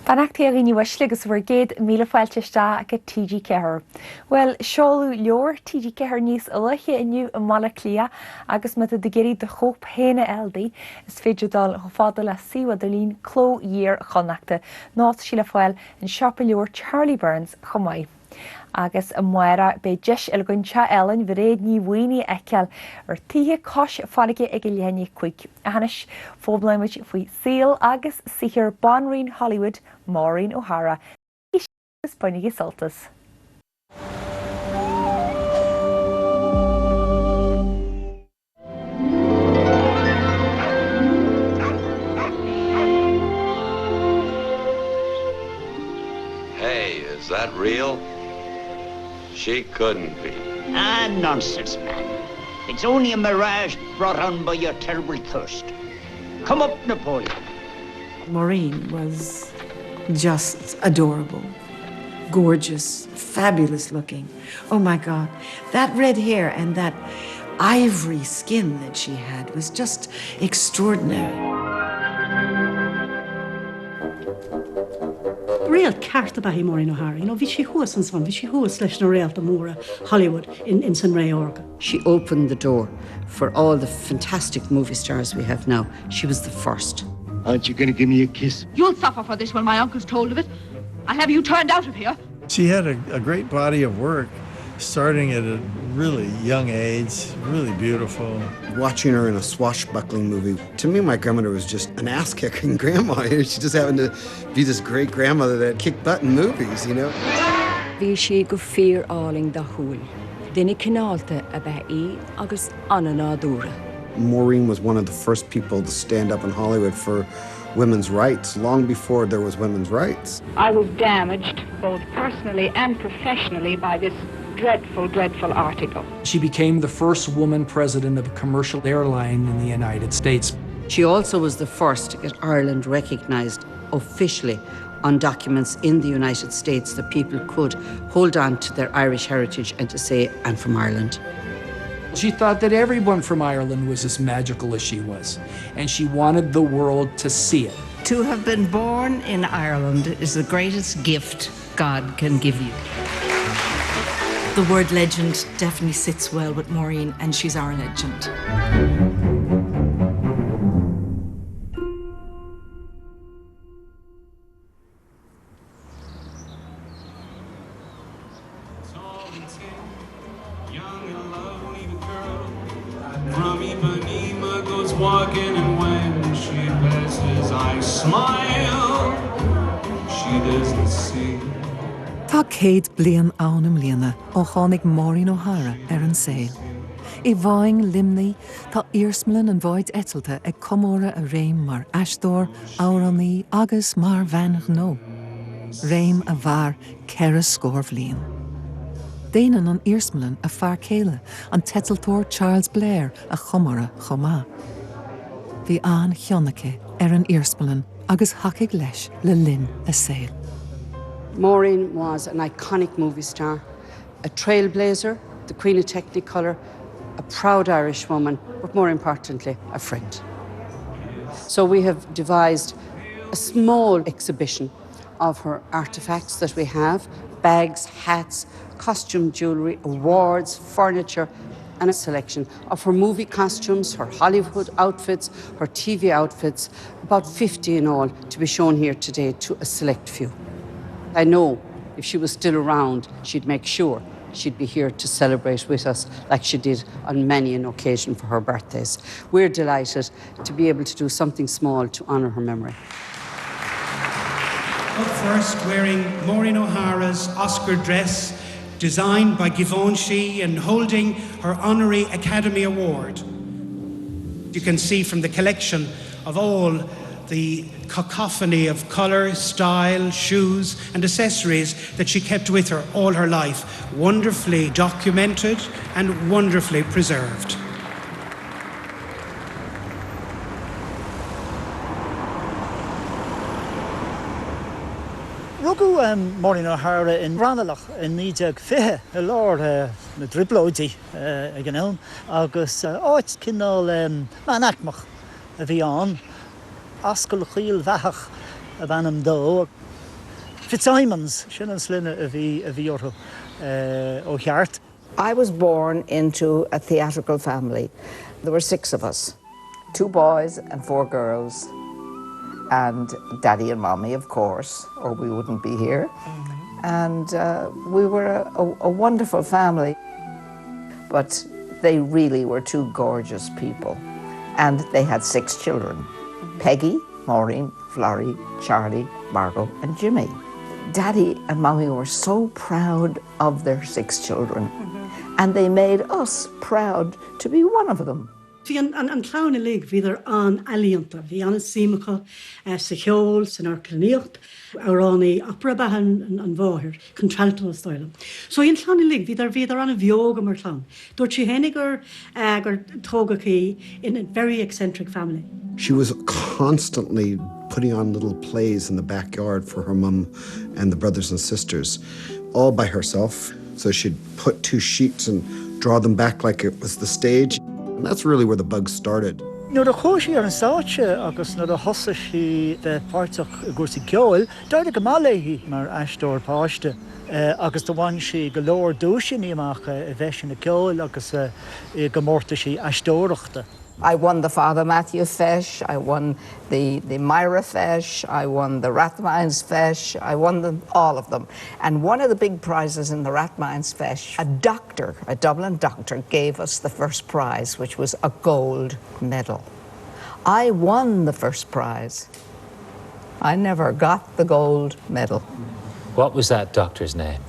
Fanachtaí a rií weisle agus bhar géad míle fáilteiste go TG Ceathair. Well, seolú leor TG Ceathair níos ulathe inniu an mala clia agus mu de géirí de chóp héine eldaí is féidir dal fáda le siwa de lín cló dír chonachta nát sí le fáil an seapa leor Charlie Burns chomáid. Agus a muire be deis ilgunse Ellen bhí réad ní bhaoine eiceal ar tithe cos fáige ag léine chuig. A hanis fóblaimiid faoi síl agus sihir Bonreen Hollywood Maureen O'Hara. Is buinige soltas. Hey, is that real? She couldn't be. Ah, nonsense, man. It's only a mirage brought on by your terrible thirst. Come up, Napoleon. Maureen was just adorable, gorgeous, fabulous looking. Oh my God, that red hair and that ivory skin that she had was just extraordinary. Real ceart about Maureen O'Hara. You know, bhí she huas an son, bhí she huas leis na réalta móra Hollywood in San Ray Orga. She opened the door for all the fantastic movie stars we have now. She was the first. Aren't you going to give me a kiss? You'll suffer for this when my uncle's told of it. I'll have you turned out of here. She had a great body of work, starting at a really young age, really beautiful. Watching her in a swashbuckling movie, to me, my grandmother was just an ass-kicking grandma. She just happened to be this great grandmother that kicked butt in movies, you know? Bhí she go fear-alling da húil. Dinne cinálta a bheith í agus anna nádúra. Maureen was one of the first people to stand up in Hollywood for women's rights, long before there was women's rights. I was damaged, both personally and professionally, by this dreadful, dreadful article. She became the first woman president of a commercial airline in the United States. She also was the first to get Ireland recognised officially on documents in the United States that people could hold on to their Irish heritage and to say, I'm from Ireland. She thought that everyone from Ireland was as magical as she was, and she wanted the world to see it. To have been born in Ireland is the greatest gift God can give you. The word legend definitely sits well with Maureen, and she's our legend. From Ipanema goes walking, and when she passes, I smile. She doesn't see. Tá céad blian ánam líana ó tháinig Maureen O'Hara an saoil. I bháing limnaí tá iarsmlin an bhaid etalta ag comóra a réim mar eastóir, áraní agus mar bhean gnó. Réim a bhar ceithre scór bhliain. Déanaan an iarsmlin a fear céile an tetaltóir Charles Blair a chomara chomá. Bhí an cheonnacha an iarsmlin agus hacaigh leis le linn a saoil. Maureen was an iconic movie star, a trailblazer, the Queen of Technicolor, a proud Irish woman, but more importantly, a friend. So we have devised a small exhibition of her artifacts that we have, bags, hats, costume jewellery, awards, furniture, and a selection of her movie costumes, her Hollywood outfits, her TV outfits, about 50 in all, to be shown here today to a select few. I know if she was still around, she'd make sure she'd be here to celebrate with us like she did on many an occasion for her birthdays. We're delighted to be able to do something small to honour her memory. Up first, wearing Maureen O'Hara's Oscar dress, designed by Givenchy and holding her Honorary Academy Award. You can see from the collection of all the cacophony of colour, style, shoes and accessories that she kept with her all her life, wonderfully documented and wonderfully preserved. Rugu Maureen O'Hara in Ranelagh in Nídeag Fihe, a lord na driblóidí ag an ilm, agus áit cinál manachmach a bhí an, ascail chiil bheach a bhanam dó Fitzsimons, sin an sline a bhí orthu ó cheart. I was born into a theatrical family. There were 6 of us, 2 boys and 4 girls, and Daddy and Mommy, of course, or we wouldn't be here. And we were a wonderful family, but they really were 2 gorgeous people. And they had 6 children, Peggy, Maureen, Florrie, Charlie, Margot, and Jimmy. Daddy and Mommy were so proud of their 6 children, and they made us proud to be one of them. Bhí an clán lig bhí ar an alianta, bhí an símacha sa cheol, san arclaníocht, aránaí opera behan an bháthir, contralto style. So on clán lig bhí ar an a bheoga mar clán. Dúirt sí hénig gur tógachaí in a very eccentric family. She was constantly putting on little plays in the backyard for her mum and the brothers and sisters, all by herself. So she'd put 2 sheets and draw them back like it was the stage. And that's really where the bug started. Nuair a chóisí ar an sáte agus nuair a thosa sí de páirteach gúrsaí ceol, dáir go málaí mar eistóir páiste. Agus do bhain sí go leor dúsin íach a bheith sin na ceol agus go mórta sí eistóireachta. I won the Father Matthew Feis, I won the Myra Feis, I won the Rathmines Feis, I won them, all of them. And one of the big prizes in the Rathmines Feis, a Dublin doctor, gave us the first prize, which was a gold medal. I won the first prize. I never got the gold medal. What was that doctor's name?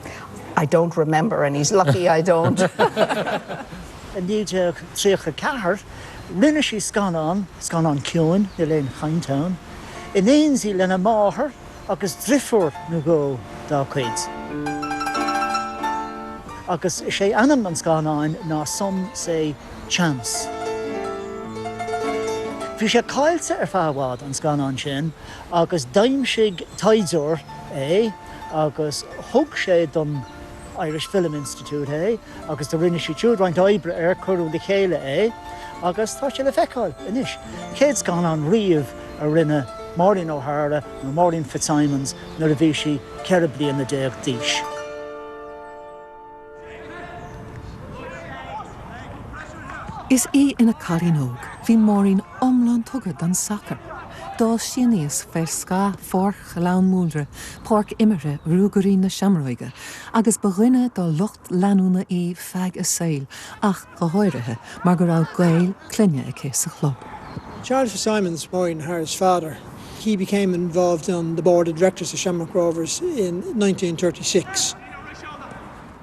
I don't remember, and he's lucky I don't. And níd tríocha cahar, rinne sí scan on ciúin i lein Chaintown. In éonsí lena máthair agus drifur na go dá chuid. Agus sé anam an scan on ná some say chance. Bhí sé cáilte ar fáhád an scan on sin, agus daimsigh taidzor agus thug sé don Irish Film Institute agus do rinne sí túúdhaint oibre ar curú de chéile agus tá sé le feicáil inis. Céad gan an riamh a rinne Maureen O'Hara nó Maureen Fitzsimons nuair a bhí sí ceithre bliain na 10 díos. Is ina Carínóg, bhí Maureen omlán tugad don soccer. Dá síníos feir scá forch lán múlre, porc imire rúgurí na seamróige, agus begrinne dá lucht leanúna í feig a saoil, ach go háirithe mar go raibh gaol cluinne ag céis a chlub. Charles Fitzsimons, Maureen O'Hara's father, he became involved on the board of directors of Shamrock Rovers in 1936.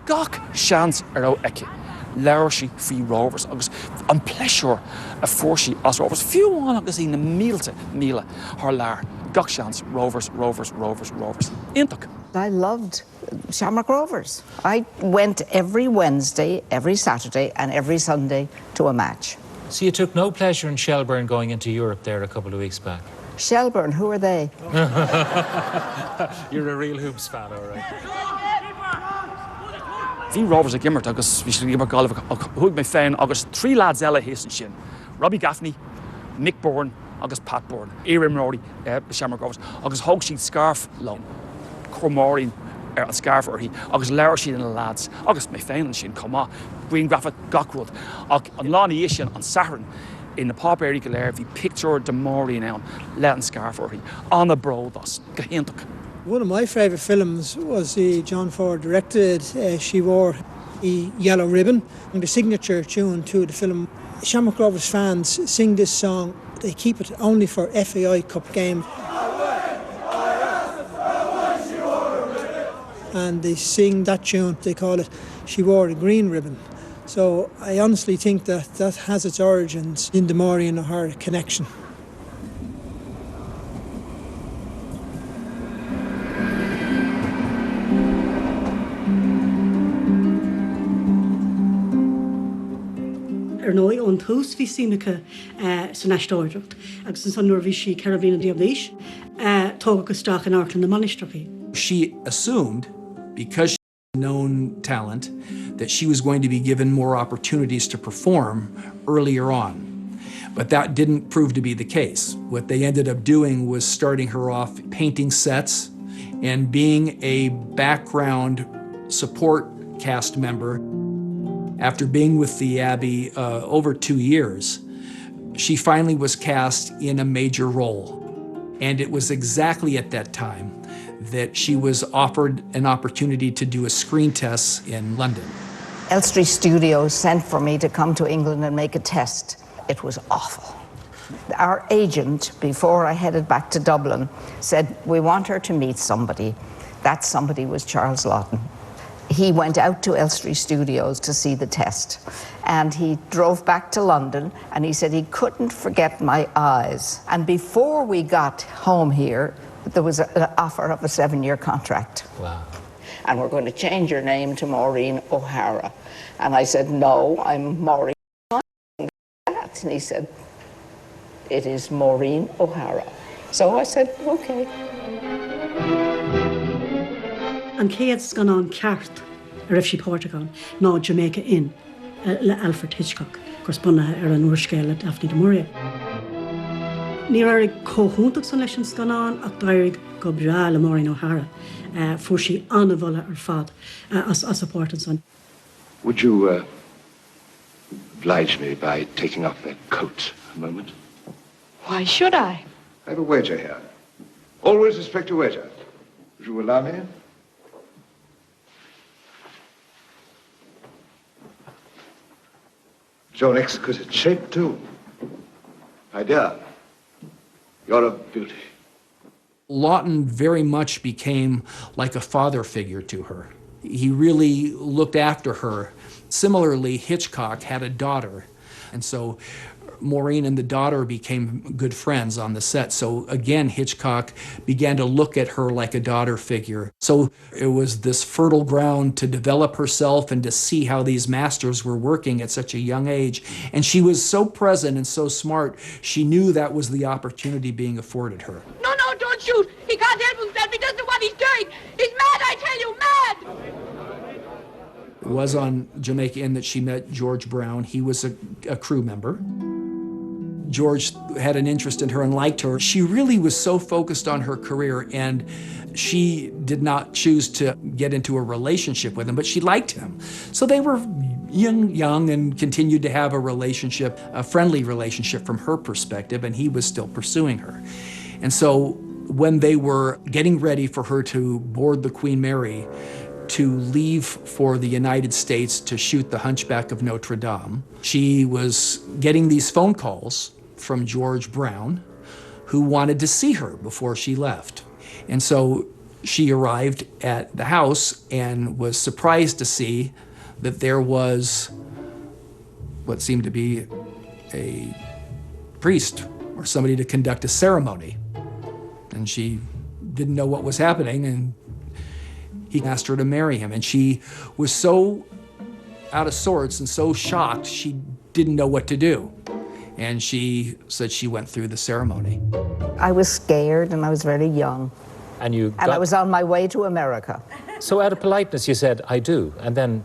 Gach seans ar ó eice. Leir sí fí Rovers agus an pleisiúr a fórsí as Rovers. Fiúháin agus í na mílte míle th leir. Gach seans Rovers. Intach. I loved Shamrock Rovers. I went every Wednesday, every Saturday and every Sunday to a match. So you took no pleasure in Shelburne going into Europe there a couple of weeks back? Shelburne, who are they? You're a real hoops fan, all right. Bhí Rovers a gimmert agus bhí sé gimar gáilh thuig mé féin agus 3 lads eile héan sin. Robbie Gaffney, Mick Bourne agus Pat Bourne. Éireann Rory Shamrock Rovers agus thug siad scarf lom. Maureen ar an scarf orthaí agus leir siad na lads agus mé féin sin comá. Green graphic gachrúd ach an lánaí sin an Saharan in na pop area go léir bhí picture de Maureen ann le an scarf orthaí an a brodas go héintach. One of my favourite films was John Ford directed. She wore a yellow ribbon. And the signature tune to the film. Shamrock Rovers fans sing this song. They keep it only for FAI Cup games. And they sing that tune. They call it She Wore a Green Ribbon. So I honestly think that that has its origins in the Maureen O'Hara connection. Noi on thús bhí sínacha san eistóireacht, agus san nuair bhí sí Caribbean Diablís, tóga go straach an Airclan na Manistrachaí. She assumed, because she was a known talent, that she was going to be given more opportunities to perform earlier on. But that didn't prove to be the case. What they ended up doing was starting her off painting sets And being a background support cast member, after being with the Abbey over 2 years, she finally was cast in a major role. And it was exactly at that time that she was offered an opportunity to do a screen test in London. Elstree Studios sent for me to come to England and make a test. It was awful. Our agent, before I headed back to Dublin, said, we want her to meet somebody. That somebody was Charles Laughton. He went out to Elstree Studios to see the test, and he drove back to London, and he said he couldn't forget my eyes. And before we got home here, there was an offer of a 7-year contract. Wow. And we're going to change your name to Maureen O'Hara. And I said, no, I'm Maureen. And he said, it is Maureen O'Hara. So I said, okay. An céad's gan an ceart a raibh sí Portugal ná Jamaica Inn le Alfred Hitchcock, gus bunaithe ar an uairscéile Daphne du Maurier. Ní raibh cóthúntaach san leis an scanán ach d'éirigh go breá le Maureen O'Hara fuair sí anna bhile ar fad as a port and son. Would you oblige me by taking off that coat a moment? Why should I? I have a waiter here. Always respect a waiter. Would you allow me? It's your exquisite shape, too. My dear, you're a beauty. Laughton very much became like a father figure to her. He really looked after her. Similarly, Hitchcock had a daughter, and so Maureen and the daughter became good friends on the set. So again, Hitchcock began to look at her like a daughter figure. So it was this fertile ground to develop herself and to see how these masters were working at such a young age. And she was so present and so smart, she knew that was the opportunity being afforded her. No, don't shoot. He can't help himself. He doesn't know what he's doing. He's mad, I tell you, mad. It was on Jamaica Inn that she met George Brown. He was a crew member. George had an interest in her and liked her. She really was so focused on her career, and she did not choose to get into a relationship with him, but she liked him. So they were young and continued to have a relationship, a friendly relationship from her perspective, and he was still pursuing her. And so when they were getting ready for her to board the Queen Mary to leave for the United States to shoot The Hunchback of Notre Dame, she was getting these phone calls from George Brown, who wanted to see her before she left. And so she arrived at the house and was surprised to see that there was what seemed to be a priest or somebody to conduct a ceremony. And she didn't know what was happening, and he asked her to marry him. And she was so out of sorts and so shocked, she didn't know what to do. And she said she went through the ceremony. I was scared and I was very young. And I was on my way to America. So out of politeness you said, I do, and then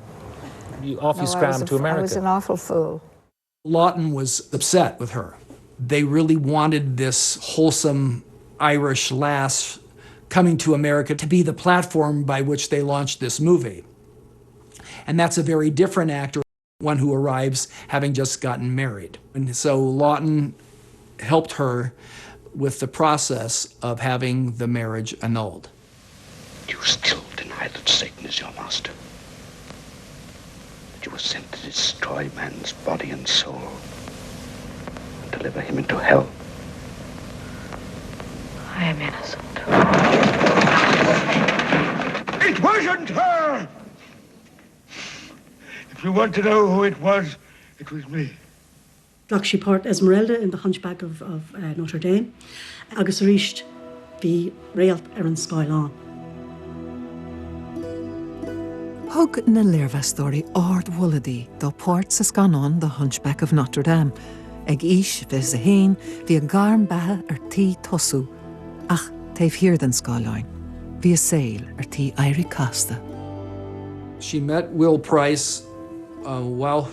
you scrammed to America. I was an awful fool. Laughton was upset with her. They really wanted this wholesome Irish lass coming to America to be the platform by which they launched this movie. And that's a very different actor, one who arrives having just gotten married. And so Laughton helped her with the process of having the marriage annulled. You still deny that Satan is your master? That you were sent to destroy man's body and soul and deliver him into hell? I am innocent. It wasn't her! If you want to know who it was me. Glach Port Esmeralda in The Hunchback of Notre Dame, agus richt the réalt ar an Scoilán. Hug na Lirva story ard Wullady, do Port sa Scanán, The Hunchback of Notre Dame. Ag ish vis a hain, vi a garm bathe ar tí tosu, ach taif hir den Scoiláin, vi a sail ar tí Éirí Costa. She met Will Price while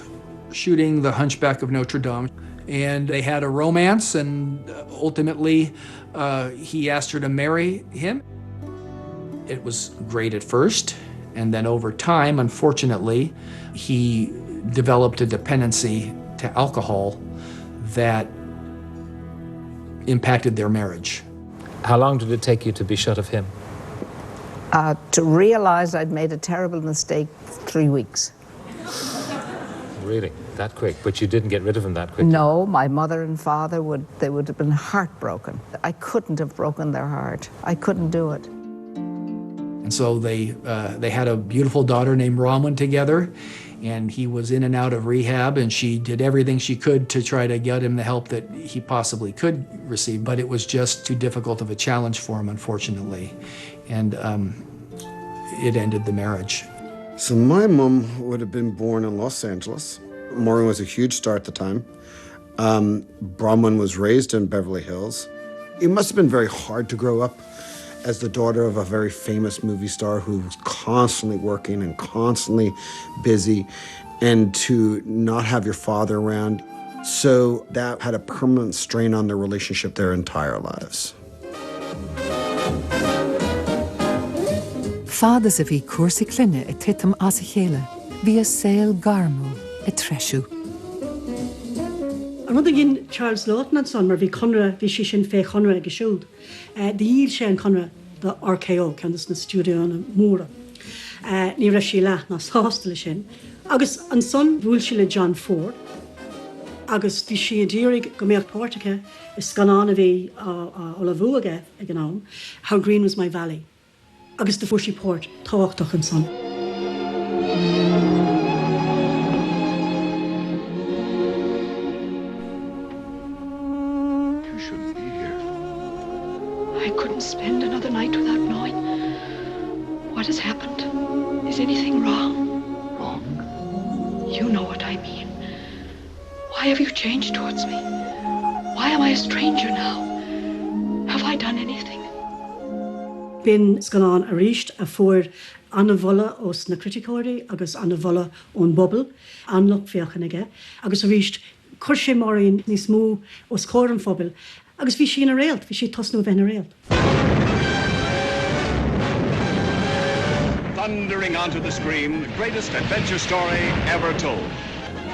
shooting The Hunchback of Notre Dame, and they had a romance, and ultimately he asked her to marry him. It was great at first, and then over time, unfortunately, he developed a dependency to alcohol that impacted their marriage. How long did it take you to be shut of him? To realize I'd made a terrible mistake, 3 weeks. Really? That quick? But you didn't get rid of him that quickly? No, my mother and father would have been heartbroken. I couldn't have broken their heart. I couldn't do it. And so they had a beautiful daughter named Raman together, and he was in and out of rehab, and she did everything she could to try to get him the help that he possibly could receive, but it was just too difficult of a challenge for him, unfortunately, and it ended the marriage. So my mum would have been born in Los Angeles. Maureen was a huge star at the time. Bronwyn was raised in Beverly Hills. It must have been very hard to grow up as the daughter of a very famous movie star who was constantly working and constantly busy, and to not have your father around. So that had a permanent strain on their relationship their entire lives. Fada sa bhí cuasa cluine I titim as a chéile, bhí a saoil garmú I treisiú. Another gin Charles Lawton and son, mar bhí Conra, bhí sí sin fé Conra ag siúd. Díl sé an Conra, the RKO, candas na studio an móra. Ní ra sí leat na sástala sin. Agus an son bhúil sí le John Ford. Agus bhí sí a dírig go méocht pórtacha is ganán a bhí ola bhú aige ag an am, How Green Was My Valley. Agus the Fushy Port, táhachtach an son. You shouldn't be here. I couldn't spend another night without knowing what has happened. Is anything wrong? Wrong? You know what I mean. Why have you changed towards me? Why am I a stranger now? Have I done anything? Bin sganán a ríist a fuair anna bhola os na criticóirí agus anna bhola ón bubble, anloch fiochan aige, agus a ríist chuir sé Maureen níos mó os cóir an phobal, agus bhí sí in a réalt, bhí sí tosnú bheith in a réalt. Thundering onto the screen, the greatest adventure story ever told.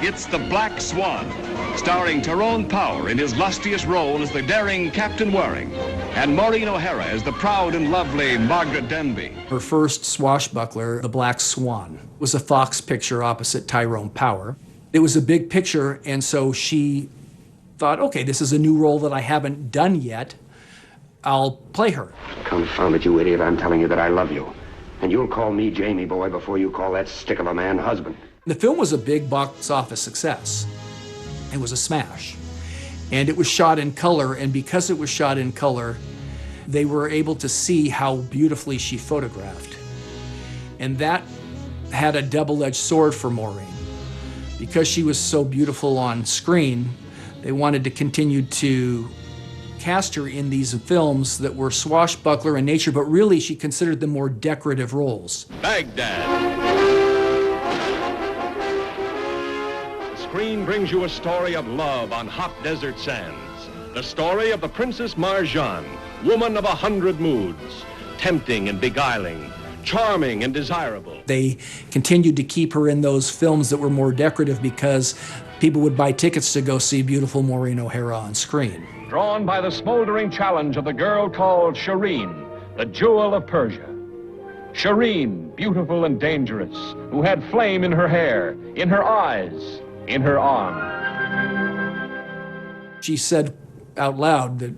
It's The Black Swan, starring Tyrone Power in his lustiest role as the daring Captain Waring, and Maureen O'Hara as the proud and lovely Margaret Denby. Her first swashbuckler, The Black Swan, was a Fox picture opposite Tyrone Power. It was a big picture, and so she thought, okay, this is a new role that I haven't done yet. I'll play her. Confound it, you idiot. I'm telling you that I love you. And you'll call me Jamie boy before you call that stick of a man husband. The film was a big box office success. It was a smash. And it was shot in color, and because it was shot in color, they were able to see how beautifully she photographed. And that had a double-edged sword for Maureen. Because she was so beautiful on screen, they wanted to continue to cast her in these films that were swashbuckler in nature, but really she considered them more decorative roles. Baghdad. The screen brings you a story of love on hot desert sands. The story of the Princess Marjan, woman of 100 moods, tempting and beguiling, charming and desirable. They continued to keep her in those films that were more decorative because people would buy tickets to go see beautiful Maureen O'Hara on screen. Drawn by the smoldering challenge of the girl called Shireen, the jewel of Persia. Shireen, beautiful and dangerous, who had flame in her hair, in her eyes, in her arm. She said out loud that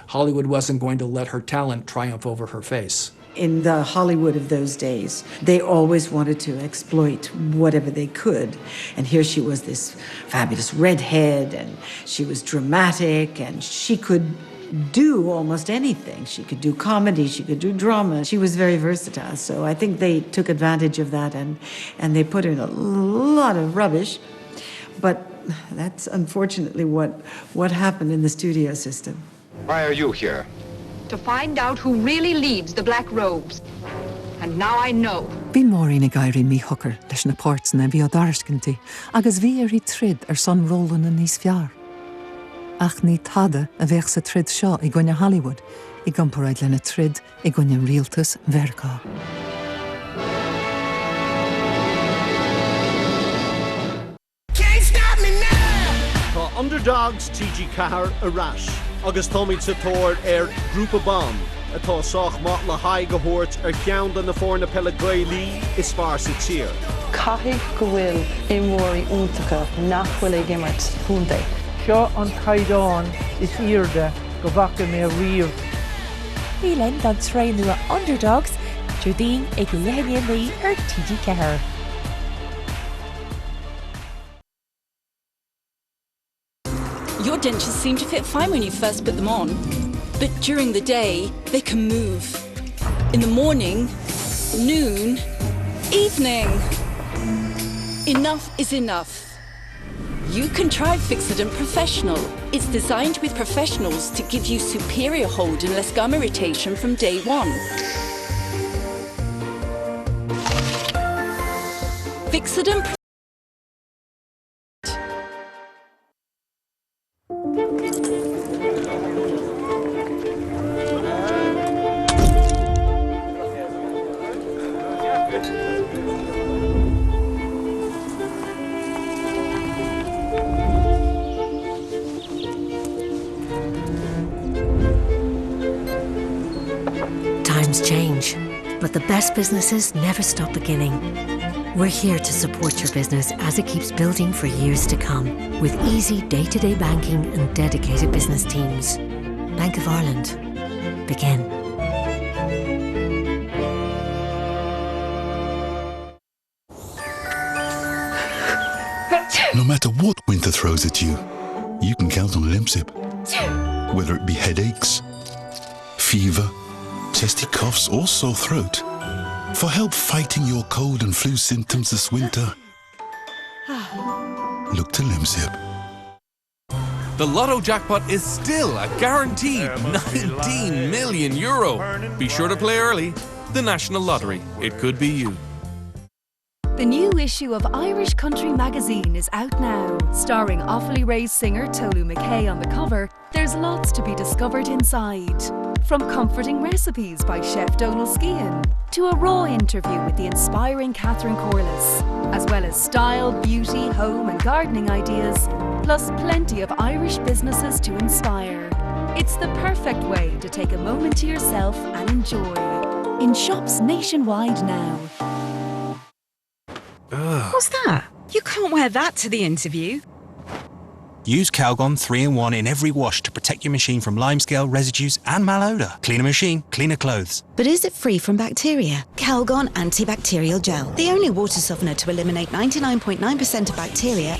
Hollywood wasn't going to let her talent triumph over her face. In the Hollywood of those days, they always wanted to exploit whatever they could. And here she was, this fabulous redhead, and she was dramatic, and she could do almost anything. She could do comedy, she could do drama. She was very versatile. So I think they took advantage of that, and they put in a lot of rubbish. But that's unfortunately what happened in the studio system. Why are you here? To find out who really leads the Black Robes. And now I know. Bhí Maureen ag éirí mí thucar leis na pórtsanna bhí á dariscintí, agus bhí ar í trid ar son rólanna níos fearr. Ach ní tada a bheith sa trid seo I gcoinne Hollywood, I gcomparáid lena trid I gcoinne rialtas Verá. Tá underdogs TG Cahar a ras, agus Tommy Sator grúpa bam, atá soch mat le haig go hort ceann na fórna Pellegrini is far sa tír. Caithfidh go bhfuil imórí úntacha nach bhfuil ag immert húnta. Seo an caighdeán is iarde go bhaca mé riamh. Bhíonn don tréú nua underdogs, Jardine ag leithníon lí TG Cahar. Your dentures seem to fit fine when you first put them on, but during the day, they can move. In the morning, noon, evening. Enough is enough. You can try Fixodent Professional. It's designed with professionals to give you superior hold and less gum irritation from day one. Fixodent. Times change, but the best businesses never stop beginning. We're here to support your business as it keeps building for years to come, with easy day-to-day banking and dedicated business teams. Bank of Ireland. Begin. No matter what winter throws at you, you can count on Lemsip. Whether it be headaches, fever, chesty coughs or sore throat, for help fighting your cold and flu symptoms this winter, look to Lemsip. The Lotto jackpot is still a guaranteed €19 million. Be sure to play early. The National Lottery. It could be you. The new issue of Irish Country magazine is out now. Starring Offaly Ray's singer Tolu McKay on the cover, there's lots to be discovered inside. From comforting recipes by Chef Donal Skehan to a raw interview with the inspiring Catherine Corliss, as well as style, beauty, home and gardening ideas, plus plenty of Irish businesses to inspire. It's the perfect way to take a moment to yourself and enjoy. In shops nationwide now. What's that? You can't wear that to the interview. Use Calgon 3-in-1 in every wash to protect your machine from limescale, residues and malodor. Cleaner machine, cleaner clothes. But is it free from bacteria? Calgon Antibacterial Gel, the only water softener to eliminate 99.9% of bacteria.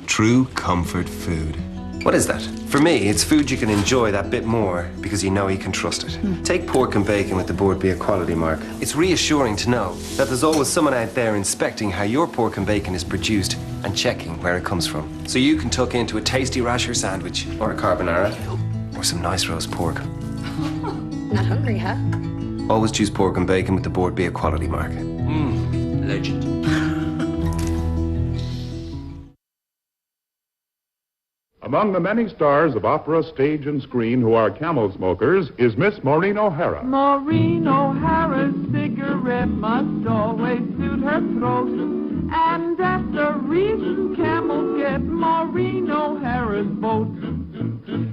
True comfort food. What is that? For me, it's food you can enjoy that bit more because you know you can trust it. Take pork and bacon with the Board B Equality mark. It's reassuring to know that there's always someone out there inspecting how your pork and bacon is produced and checking where it comes from. So you can tuck into a tasty rasher sandwich or a carbonara or some nice roast pork. Not hungry, huh? Always choose pork and bacon with the Board B Equality mark. Legend. Among the many stars of opera, stage, and screen who are camel smokers is Miss Maureen O'Hara. Maureen O'Hara's cigarette must always suit her throat. And that's the reason camels get Maureen O'Hara's vote.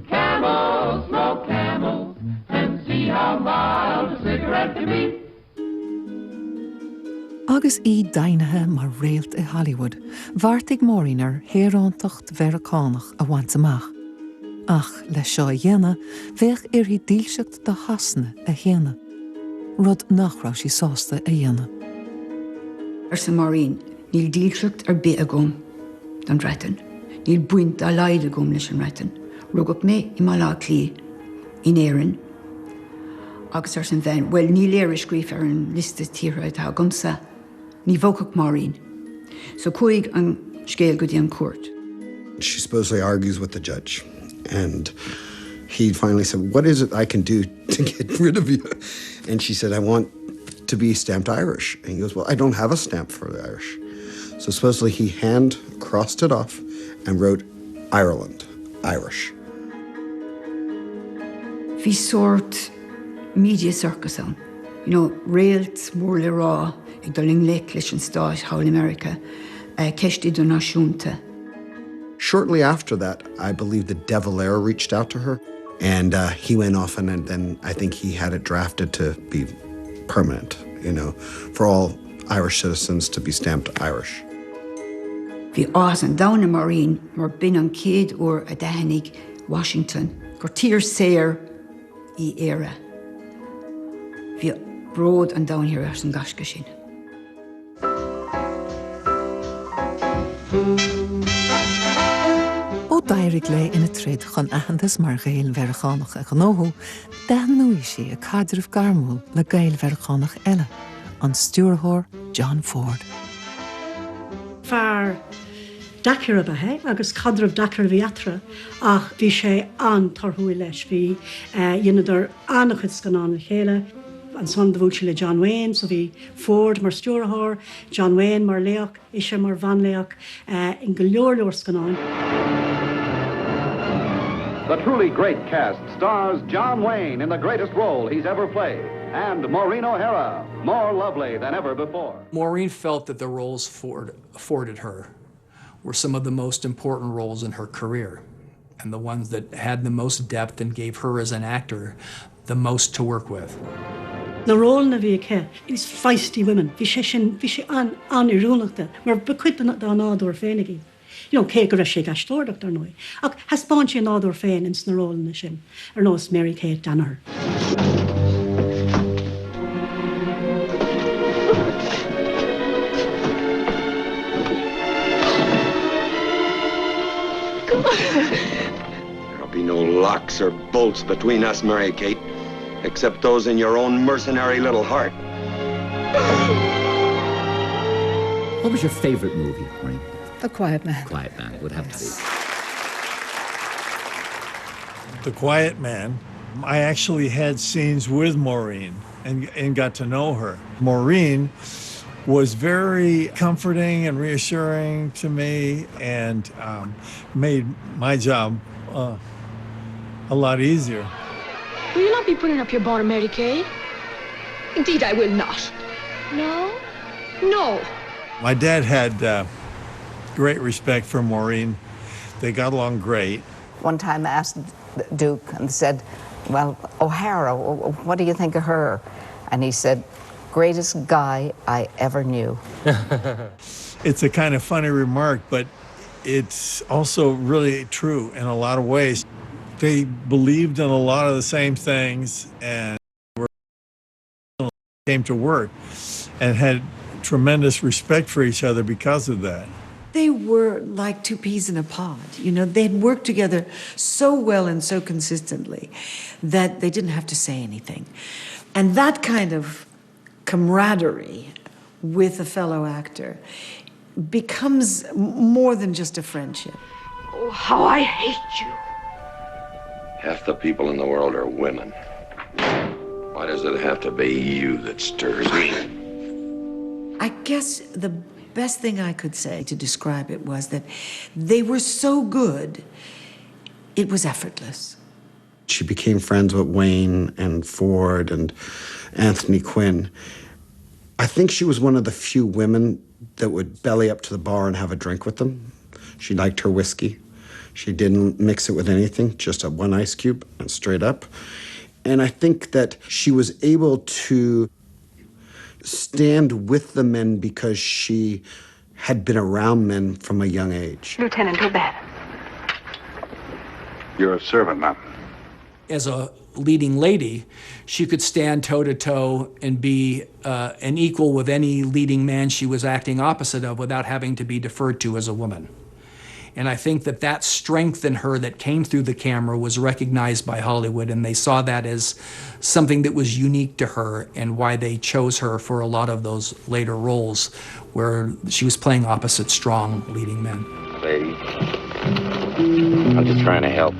Camels smoke camels and see how mild a cigarette can be. Agus í dainethe mar réalt I Hollywood, bharrtaigh Maureen ar héarántacht Veracánach a bhaint amach. Ach, le seo a dhéanamh, bheadh iarrthaí díolseacht do hasna a dhéanamh. Rud nach raibh sí sásta a dhéanamh. Sa Maureen, níl díolseacht ar bith agam don retin. Níl buint a laid agam leis an retin. Rugach mé I mala clí in éireann. Agus ar san bhein, well, níl éir scríof ar an lista tíre atá agamsa. Ní bhócach Maureen. So chuig an scéal go dtí an court. She supposedly argues with the judge. And he finally said, what is it I can do to get rid of you? And she said, I want to be stamped Irish. And he goes, well, I don't have a stamp for the Irish. So supposedly he hand crossed it off and wrote Ireland, Irish. Bhí sort media circus on. You know, réalt mór le rá ag do ling le leis an stáit Hail America, ceistí do náisiúnta. Shortly after that, I believe the De Valera reached out to her, and he went off, and then I think he had it drafted to be permanent, you know, for all Irish citizens to be stamped Irish. Bhí ás an dána Maureen mar bin an céad uair a dheithnig Washington, gur tír séir í éire. Bhí bród an dáinthíir ars an gasca sin. Ó dairig le ina trid chun achantas mar gael verchanach a gnóthú, deanúi sé a cadrih garmúil le gael verchanach eile, an stúrthóir John Ford. Fear dacr a bathe, agus cadrah dacr bhíatra, ach bhí sé an tarthúil leis, bhí dionadar annachchud gan an chéile, an son de bhúil le John Wayne, so bhí Ford mar stúrthóir, John Wayne mar leach, Ishe mar van leach, in go leor gan an. The truly great cast stars John Wayne in the greatest role he's ever played, and Maureen O'Hara, more lovely than ever before. Maureen felt that the roles Ford afforded her were some of the most important roles in her career, and the ones that had the most depth and gave her as an actor the most to work with. Na role na bhí ché, is feisty women, bhí sé an iúnachta, mar becuid an nádúir féinigí. You know, cé go raibh sé gastóireacht ar nói. Ach, haspáin sé nádúir féin in sna role na sin, ar nós Mary Kate Danaher. There'll be no locks or bolts between us, Mary Kate, except those in your own mercenary little heart. What was your favorite movie, Maureen? The Quiet Man. Quiet Man would have to be. The Quiet Man. I actually had scenes with Maureen and got to know her. Maureen was very comforting and reassuring to me and made my job a lot easier. Will you not be putting up your bonnet, Mary Kay? Indeed, I will not. No? No. My dad had great respect for Maureen. They got along great. One time I asked Duke and said, well, O'Hara, what do you think of her? And he said, greatest guy I ever knew. It's a kind of funny remark, but it's also really true in a lot of ways. They believed in a lot of the same things and came to work and had tremendous respect for each other because of that. They were like two peas in a pod. You know, they'd worked together so well and so consistently that they didn't have to say anything. And that kind of camaraderie with a fellow actor becomes more than just a friendship. Oh, how I hate you. Half the people in the world are women. Why does it have to be you that stirs me? I guess the best thing I could say to describe it was that they were so good, it was effortless. She became friends with Wayne and Ford and Anthony Quinn. I think she was one of the few women that would belly up to the bar and have a drink with them. She liked her whiskey. She didn't mix it with anything, just a one ice cube and straight up. And I think that she was able to stand with the men because she had been around men from a young age. Lieutenant O'Bannon. You're a servant, ma'am. As a leading lady, she could stand toe-to-toe and be an equal with any leading man she was acting opposite of without having to be deferred to as a woman. And I think that that strength in her that came through the camera was recognized by Hollywood, and they saw that as something that was unique to her and why they chose her for a lot of those later roles where she was playing opposite strong leading men. Lady, I'm just trying to help.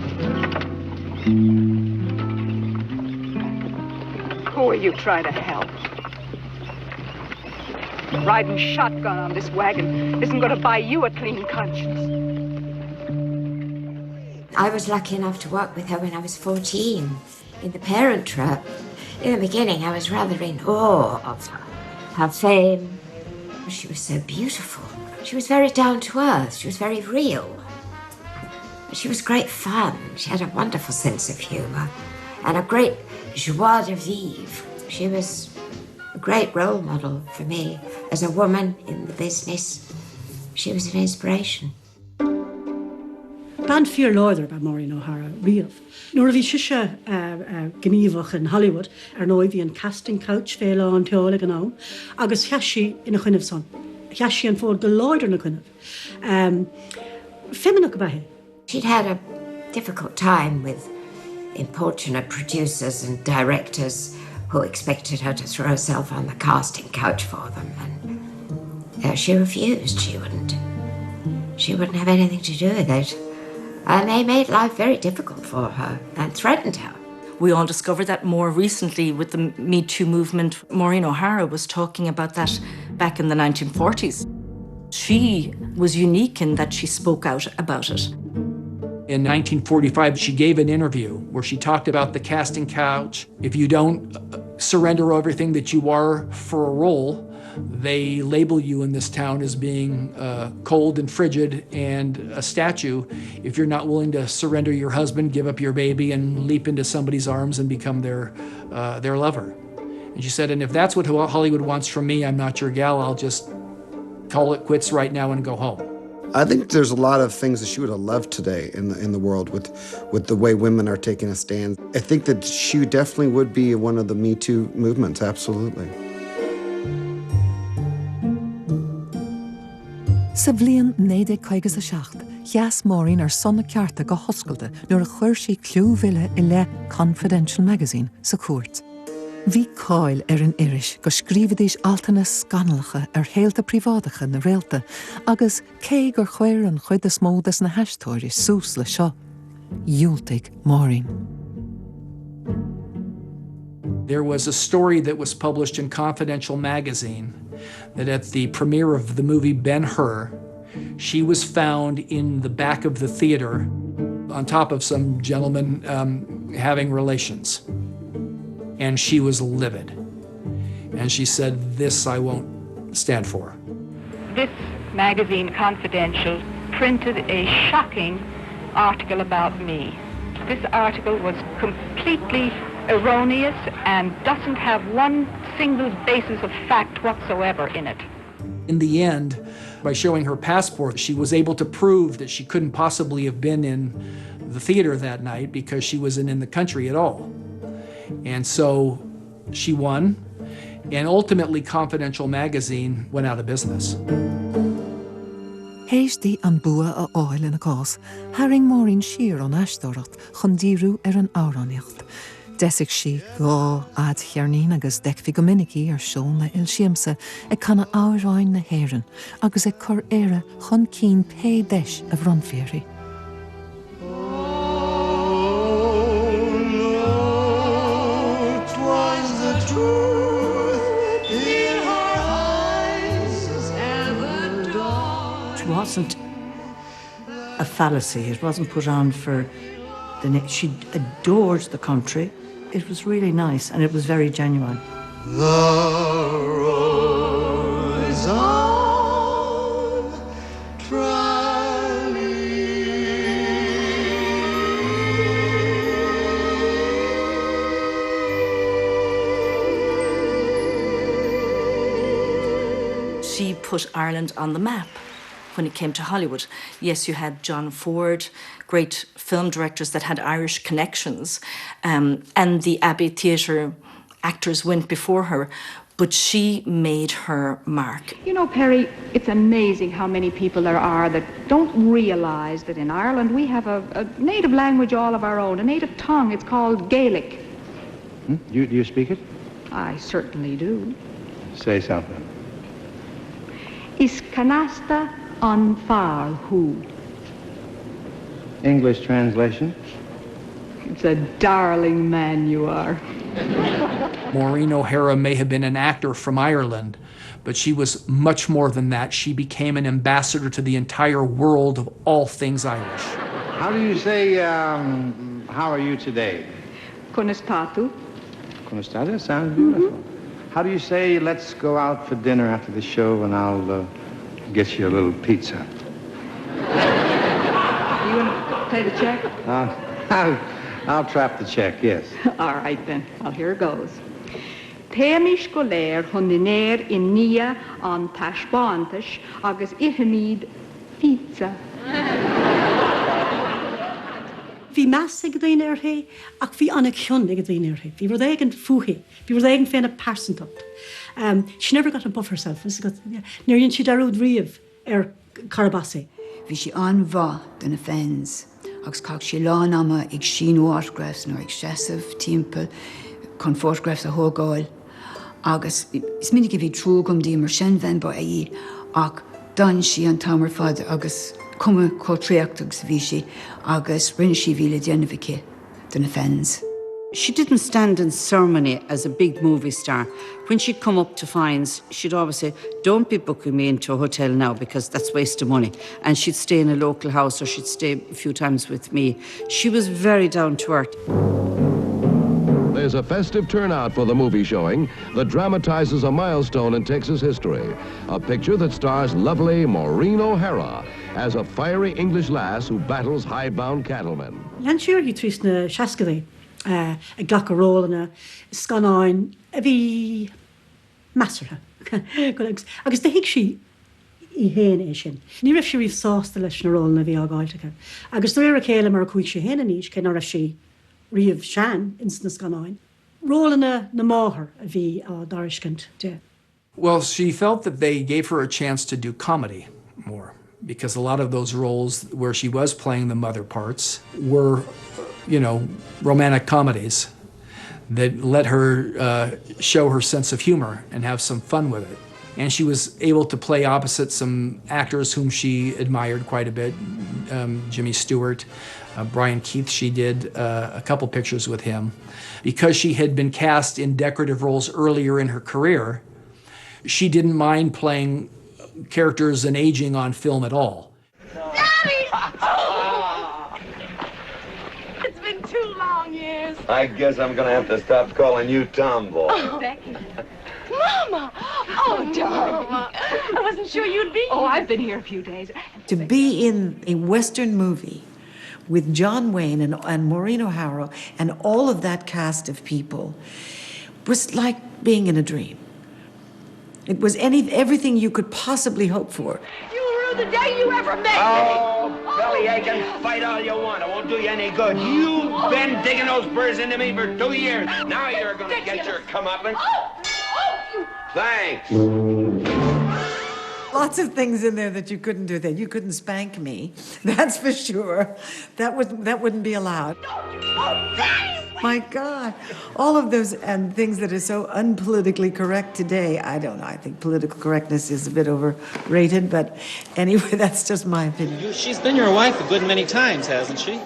Who are you trying to help? Riding shotgun on this wagon isn't going to buy you a clean conscience. I was lucky enough to work with her when I was 14. In The Parent Trap, in the beginning, I was rather in awe of her fame. She was so beautiful. She was very down to earth. She was very real. She was great fun. She had a wonderful sense of humour and a great joie de vivre. She was a great role model for me as a woman in the business. She was an inspiration. Ban fear láidir ba Maureen O'Hara riamh. Nuair a bhí siise gníomhach in Hollywood nóid bhí an casting couch féile an teola an am, agus cheisi ina chuineh son. Cheisi an fór go láidir na chuineh. Feminine go bheitthe. She'd had a difficult time with importunate producers and directors who expected her to throw herself on the casting couch for them, and she refused. She wouldn't have anything to do with it. And they made life very difficult for her and threatened her. We all discovered that more recently with the Me Too movement. Maureen O'Hara was talking about that back in the 1940s. She was unique in that she spoke out about it. In 1945, she gave an interview where she talked about the casting couch. If you don't surrender everything that you are for a role, they label you in this town as being cold and frigid and a statue if you're not willing to surrender your husband, give up your baby, and leap into somebody's arms and become their lover. And she said, and if that's what Hollywood wants from me, I'm not your gal. I'll just call it quits right now and go home. I think there's a lot of things that she would have loved today in the world with the way women are taking a stand. I think that she definitely would be one of the Me Too movements, absolutely. Sa bhliain 1957, cheas Maureen ar sonna cearta go hoscailte nuair a chuir sí clúmhile I le Confidential magazine sa cuairt. Bhí cáil ar an iris go scríbhidís altaine scanalacha ar héalta prívádacha na réalta, agus cé gur chuir an chuid is módas na heistóirí sús le seo. Dúilteigh Maureen. There was a story that was published in Confidential magazine that at the premiere of the movie Ben-Hur, she was found in the back of the theater on top of some gentleman having relations. And she was livid. And she said, this I won't stand for. This magazine, Confidential, printed a shocking article about me. This article was completely erroneous and doesn't have one single basis of fact whatsoever in it. In the end, by showing her passport, she was able to prove that she couldn't possibly have been in the theater that night because she wasn't in the country at all. And so she won, and ultimately Confidential magazine went out of business. Héistí an bua a áil in a cás, haring Maureen siar an eistóireacht chun díriú ar an áráníocht. Desigh si gá ad chearnín agus deicfí go minicí ar seón le ilsiamsa ag canna áráin na héireann agus ag cur éire chun cín pé deis a bhronféirí. It wasn't a fallacy. It wasn't put on for she adored the country. It was really nice and it was very genuine. The road is on Tralee. She put Ireland on the map when it came to Hollywood. Yes, you had John Ford, great film directors that had Irish connections, and the Abbey Theatre actors went before her, but she made her mark. You know, Perry, it's amazing how many people there are that don't realize that in Ireland we have a native language all of our own, a native tongue. It's called Gaelic. Do you speak it? I certainly do. Say something. Is canasta on far who? English translation? It's a darling man you are. Maureen O'Hara may have been an actor from Ireland, but she was much more than that. She became an ambassador to the entire world of all things Irish. How do you say, how are you today? Conestatu. Conestatu sounds beautiful. How do you say, let's go out for dinner after the show and I'll get you a little pizza? You want to pay the check? I'll trap the check, yes. All right, then. Well, here goes. Témis go léir chun the néir in nia an taisbántais agus ihamid pizza. Bhí meas ag dhéine arthaí ach bhí anna cion ag dhéine arthaí. Bhí rud éigen fuhaí. Bhí rud éigen féin a percentant. She never got above herself. Níoríonn siad arúd riamh Carabasi. Bhí si an bha den na fens, agus cag si lán ama ag sin autographs nó excessive timppel chun photographs a thógáil. Agus is minic bhí trúgam dí mar sin bhein ba í ach dan si an tamar fad agus cuma cótréachtagus bhí si agus rinne si bhíle déanamhice den na fens. She didn't stand in ceremony as a big movie star. When she'd come up to fines, she'd always say, don't be booking me into a hotel now because that's waste of money. And she'd stay in a local house or she'd stay a few times with me. She was very down to earth. There's a festive turnout for the movie showing that dramatizes a milestone in Texas history. A picture that stars lovely Maureen O'Hara as a fiery English lass who battles hidebound cattlemen. Leansiúr hí trís na seascadaí. A ghlach a ról in a scanáin a bhí measartha. Agus de hiic si I héana é sin. Ní raibh si riomh sásta leis na ról na bhí ágáiltecha. Agus dúir a chéile mar a chuig si héana níos cé raibh si riamh sean ins na scanáin. Rólanna na máthair a bhí á dariscint de. Well, she felt that they gave her a chance to do comedy more because a lot of those roles where she was playing the mother parts were romantic comedies that let her show her sense of humor and have some fun with it. And she was able to play opposite some actors whom she admired quite a bit. Jimmy Stewart, Brian Keith, she did a couple pictures with him. Because she had been cast in decorative roles earlier in her career, she didn't mind playing characters and aging on film at all. Too long years. I guess I'm gonna have to stop calling you Tomboy. Oh, Becky. Mama! Oh, darling. I wasn't sure you'd be here. Oh, I've been here a few days. To be in a Western movie with John Wayne and Maureen O'Hara and all of that cast of people was like being in a dream. It was everything you could possibly hope for. You rue the day you ever met me. Oh, bellyache, fight all you want. It won't do you any good. You've been digging those burrs into me for 2 years. Now you're going to get your comeuppance. Thanks. Lots of things in there that you couldn't do. That you couldn't spank me. That's for sure. That wouldn't be allowed. My God, all of those and things that are so unpolitically correct today. I don't know. I think political correctness is a bit overrated, but anyway, that's just my opinion. She's been your wife a good many times, hasn't she?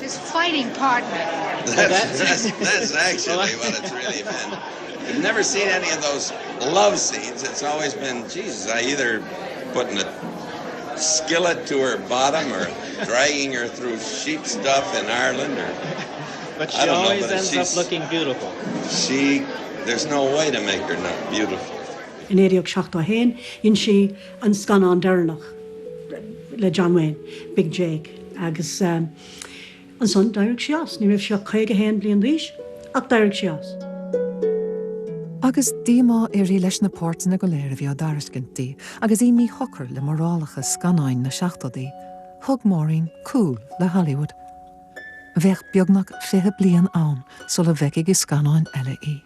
This fighting partner. That's actually what it's really been. I've never seen any of those love scenes. It's always been, Jesus, I either putting a skillet to her bottom or dragging her through sheep stuff in Ireland or... But she always ends up looking beautiful. There's no way to make her not beautiful. In éireach seachta hain, in she an scanán dearnach le John Wayne, Big Jake, agus an son dairg si as, ní raibh seo chuige hain bliain díos, ach dairg si as. Agus díomá éirí leis na pórtainna go léir a bhí á dariscintí, agus mí hocar le morálacha scanáin na seachtaí, thug Maureen cool le Hollywood. Bheith beagnach 5 bliain ann so le bheith ag scanáin eile í.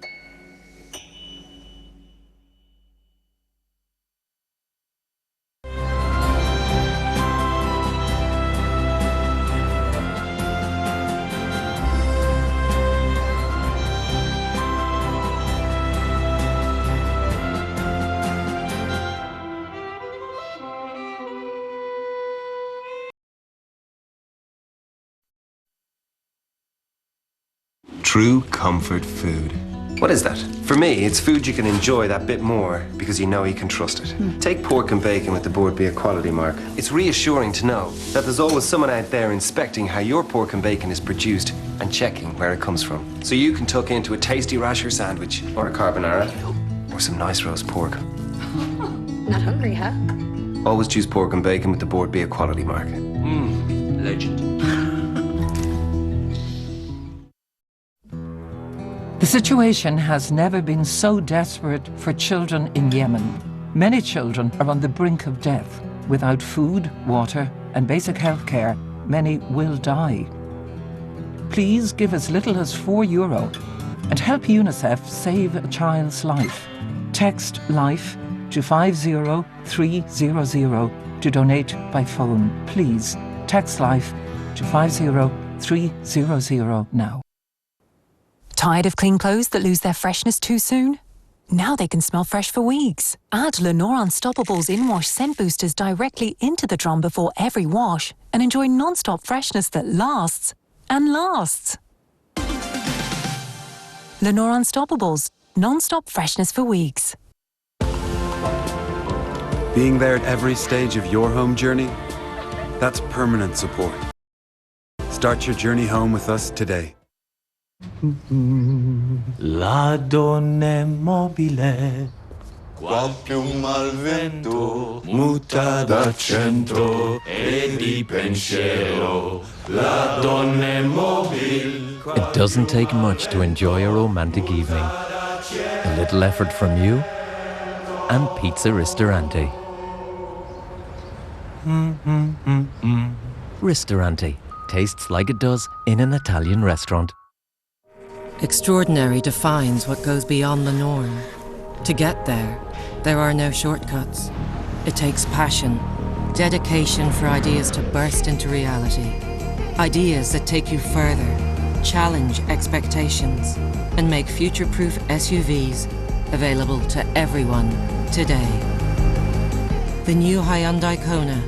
True comfort food. What is that? For me, it's food you can enjoy that bit more because you know you can trust it. Take pork and bacon with the Board B Equality mark. It's reassuring to know that there's always someone out there inspecting how your pork and bacon is produced and checking where it comes from. So you can tuck into a tasty rasher sandwich or a carbonara or some nice roast pork. Not hungry, huh? Always choose pork and bacon with the Board B Equality mark. Legend. The situation has never been so desperate for children in Yemen. Many children are on the brink of death. Without food, water, and basic health care, many will die. Please give as little as €4 and help UNICEF save a child's life. Text LIFE to 50300 to donate by phone. Please, text LIFE to 50300 now. Tired of clean clothes that lose their freshness too soon? Now they can smell fresh for weeks. Add Lenore Unstoppable's in-wash scent boosters directly into the drum before every wash and enjoy non-stop freshness that lasts and lasts. Lenore Unstoppables, non-stop freshness for weeks. Being there at every stage of your home journey, that's permanent support. Start your journey home with us today. La donna mobile, qual piuma al vento, muta d'accento e di pensiero. La donna mobile. It doesn't take much to enjoy a romantic evening. A little effort from you and Pizza Ristorante. Ristorante tastes like it does in an Italian restaurant. Extraordinary defines what goes beyond the norm. To get there, there are no shortcuts. It takes passion, dedication for ideas to burst into reality. Ideas that take you further, challenge expectations, and make future-proof SUVs available to everyone today. The new Hyundai Kona,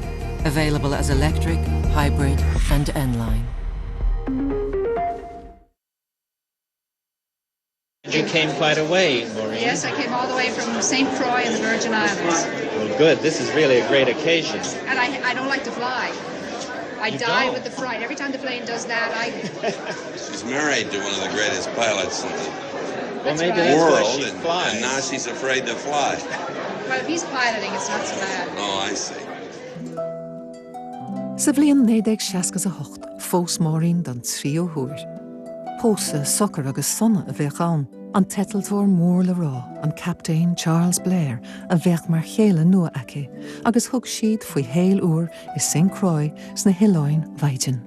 available as electric, hybrid, and N-Line. You came quite a way, Maureen. Yes, I came all the way from St. Croix in the Virgin Islands. Well, good. This is really a great occasion. And I don't like to fly. I die with the fright. Every time the plane does that, She's married to one of the greatest pilots in the world, and now she's afraid to fly. Well, if he's piloting, it's not so bad. Oh, I see. Sa bhliain 1968, fós Maureen don trío huair. Pósa soccer agus sonna a bheith ann, an tetaltóir mór le rá, an Captain Charles Blair a bheith mar chéile nua aici, agus thug siad faoi héal uair I St. Croix sna Hilláin Bhaidin.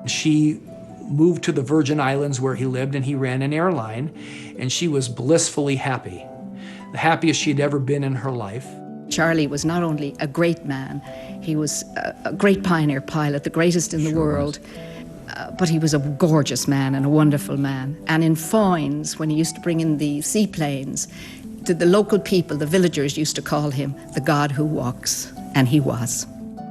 She moved to the Virgin Islands where he lived, and he ran an airline, and she was blissfully happy, the happiest she'd ever been in her life. Charlie was not only a great man, he was a great pioneer pilot, the greatest in the world, but he was a gorgeous man and a wonderful man. And in Foynes, when he used to bring in the seaplanes, the local people, the villagers, used to call him the God who walks, and he was.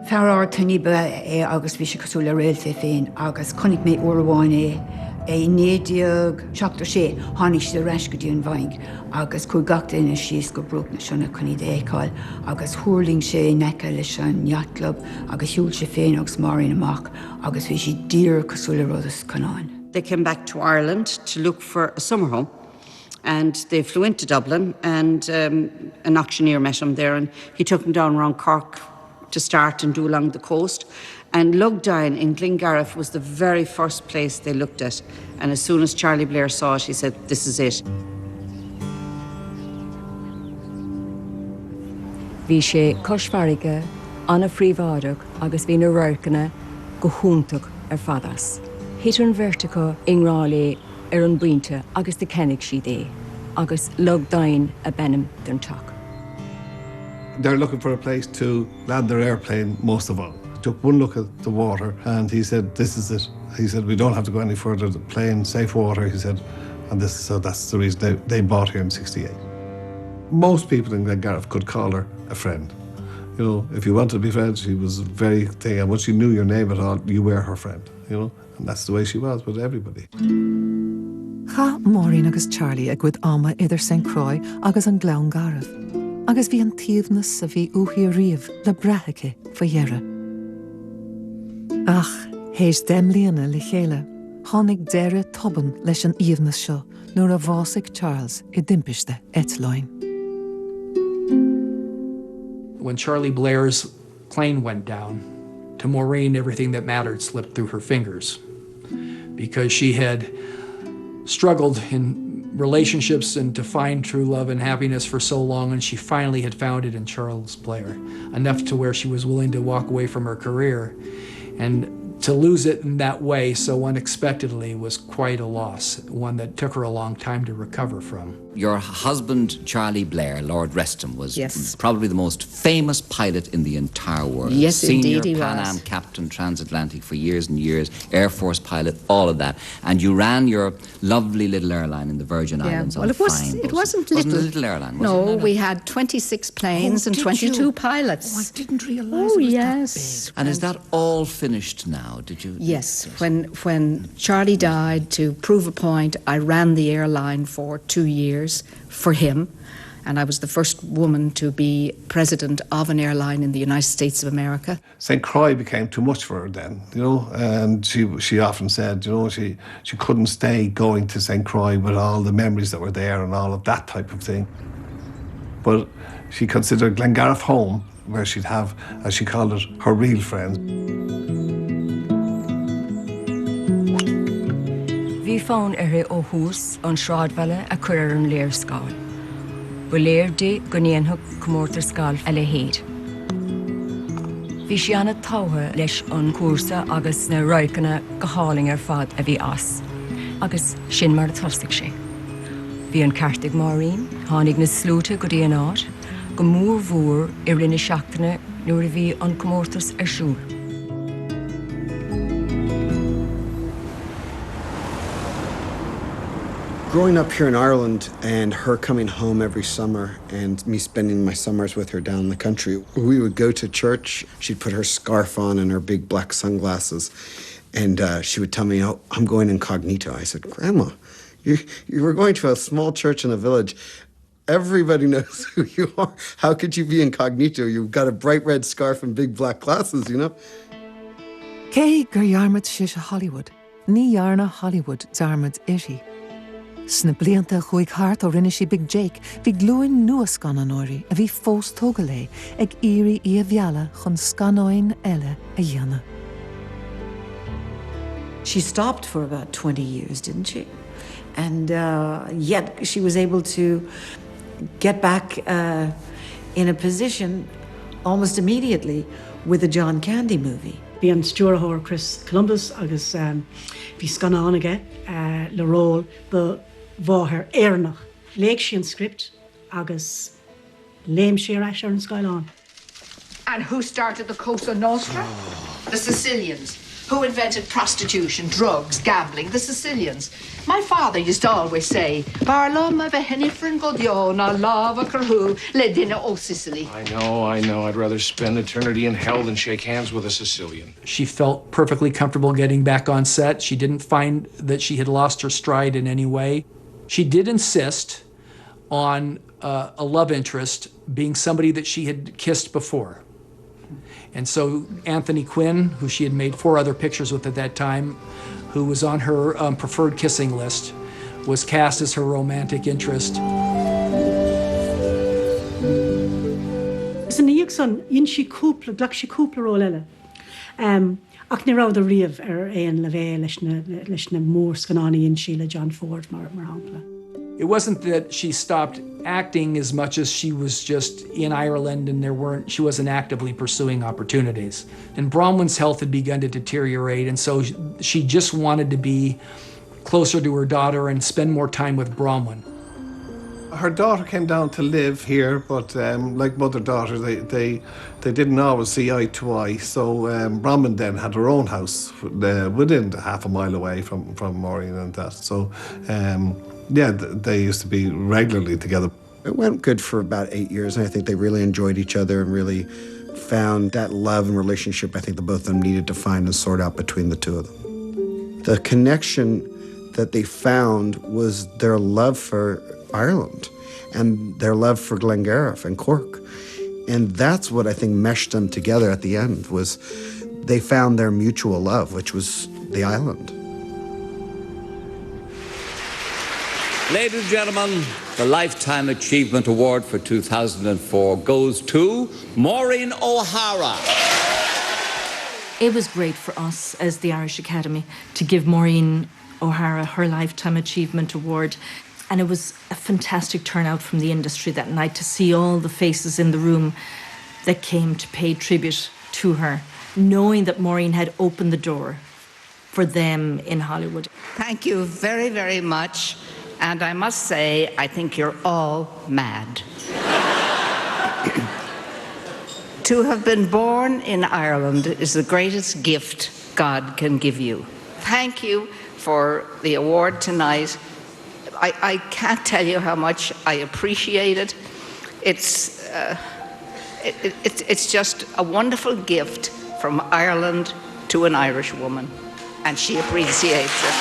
Fear tunní be agus bhí sé cosúla réalta féin agus connic mé uairháin néideag seachtar sé tháinig sé reis go dtíon bhaing agus chuig gachta ina síos go brúch na sena chuní éáil agus thuirling sé neice leis an yacht agus hiúil sé féin agus Maureen amach agus bhí sé dír cosúla rudas canáin. They came back to Ireland to look for a summer home. And they flew into Dublin, and an auctioneer met him there, and he took him down around Cork to start and do along the coast. And Lugdine in Glengariff was the very first place they looked at. And as soon as Charlie Blair saw it, he said, this is it. Bhí sé cosmharige, anna phríomhádach agus bhí na roircanna go húntaach fadas. Hit an vertico ingrála an buinte agus de cennig siad é, agus Lugdine a bennim den tuach. They're looking for a place to land their airplane, most of all. Took one look at the water and he said, this is it. He said, we don't have to go any further. The plane, safe water, he said. And so that's the reason they bought here in '68. Most people in Glengariff could call her a friend. You know, if you wanted to be friends, she was very thing. And once you knew your name at all, you were her friend, you know. And that's the way she was with everybody. Cha Maureen agus Charlie a gcuid ama idir St. Croix agus an Glengariff. Agus bhí an tíomhnas a bhí uthí riamh le brathacha fa dhearra. Ach, héis 10 bliana le chéile, Tháinig deire toban leis an íomhnas seo nuair a bhásaigh Charles I dimpiste Etláin. When Charlie Blair's plane went down, to Maureen, everything that mattered slipped through her fingers because she had struggled in relationships and to find true love and happiness for so long, and she finally had found it in Charles Blair, enough to where she was willing to walk away from her career. And to lose it in that way so unexpectedly was quite a loss, one that took her a long time to recover from. Your husband, Charlie Blair, Lord Reston, was Yes. probably the most famous pilot in the entire world. Yes, Senior indeed he Pan was. Am captain, transatlantic for years and years, Air Force pilot, all of that. And you ran your lovely little airline in the Virgin Islands Well, on it wasn't fine little. Wasn't a little airline, was No, it? we had 26 planes and did 22 you? pilots. Oh, I didn't realise Oh, it was yes. And is that all finished now? Did you? Yes. When Charlie died, to prove a point, I ran the airline for 2 years for him, and I was the first woman to be president of an airline in the United States of America. St. Croix became too much for her then, and she often said, she couldn't stay going to St. Croix with all the memories that were there and all of that type of thing. But she considered Glengariff home, where she'd have, as she called it, her real friends. Bhí fáin ó hús an sráidbhaile a chur ar an léirscáil. Ba léirdí go ndéanthach comórtar scáil a le héad. Bhí sé anna táithe leis an cuasa agus na roicanna go háling ar fad a bhí as, agus sin mar a thosaigh sé. Bhí an ceartaigh Maureen, tháinig na slúte go dtí an áit, go mór mhór I rinne seachtaine nuair a bhí an comórtas ar siúl. Growing up here in Ireland and her coming home every summer and me spending my summers with her down in the country, we would go to church. She'd put her scarf on and her big black sunglasses, and she would tell me, "Oh, I'm going incognito." I said, "Grandma, you were going to a small church in a village. Everybody knows who you are. How could you be incognito? You've got a bright red scarf and big black glasses, you know?" Cé gur dhearmad sé a Hollywood, ní dhearna Hollywood dhearmad iri. Sna blianta chuig hart ó rinne sí Big Jake, bhí glúin nuas gan an óirí a bhí fós tóga lé ag irí I a bheala chun scanáin eile a dhéana. She stopped for about 20 years, didn't she? And yet she was able to get back in a position almost immediately with the John Candy movie. Bhí an stúrthóir Chris Columbus agus bhí scanán aige le ról ba bmháthair éarnach. Léigh sí an script agus léim sé ar eis ar an Skyline. And who started the Cosa Nostra? The Sicilians. Who invented prostitution, drugs, gambling? The Sicilians. My father used to always say, Barloma vehenifrin godiona lava carhu ledina o Sicily. I know. I'd rather spend eternity in hell than shake hands with a Sicilian. She felt perfectly comfortable getting back on set. She didn't find that she had lost her stride in any way. She did insist on a love interest being somebody that she had kissed before. And so Anthony Quinn, who she had made 4 other pictures with at that time, who was on her preferred kissing list, was cast as her romantic interest. Is an íag son, in sí cúpla, glach sí cúpla ról eile. Ach ní rád a riamh ar éon le bheith leis na mór scanánaí in sí le John Ford mar hampla. It wasn't that she stopped acting as much as she was just in Ireland and she wasn't actively pursuing opportunities. And Bronwyn's health had begun to deteriorate, and so she just wanted to be closer to her daughter and spend more time with Bronwyn. Her daughter came down to live here, but like mother-daughter, they didn't always see eye to eye. So Bronwyn then had her own house within half a mile away from Maureen and that. So they used to be regularly together. It went good for about 8 years, and I think they really enjoyed each other and really found that love and relationship I think the both of them needed to find and sort out between the two of them. The connection that they found was their love for Ireland and their love for Glengariff and Cork. And that's what I think meshed them together at the end, was they found their mutual love, which was the island. Ladies and gentlemen, the Lifetime Achievement Award for 2004 goes to Maureen O'Hara. It was great for us as the Irish Academy to give Maureen O'Hara her Lifetime Achievement Award. And it was a fantastic turnout from the industry that night to see all the faces in the room that came to pay tribute to her, knowing that Maureen had opened the door for them in Hollywood. Thank you very, very much. And I must say, I think you're all mad. To have been born in Ireland is the greatest gift God can give you. Thank you for the award tonight. I can't tell you how much I appreciate it. It's just a wonderful gift from Ireland to an Irish woman, and she appreciates it.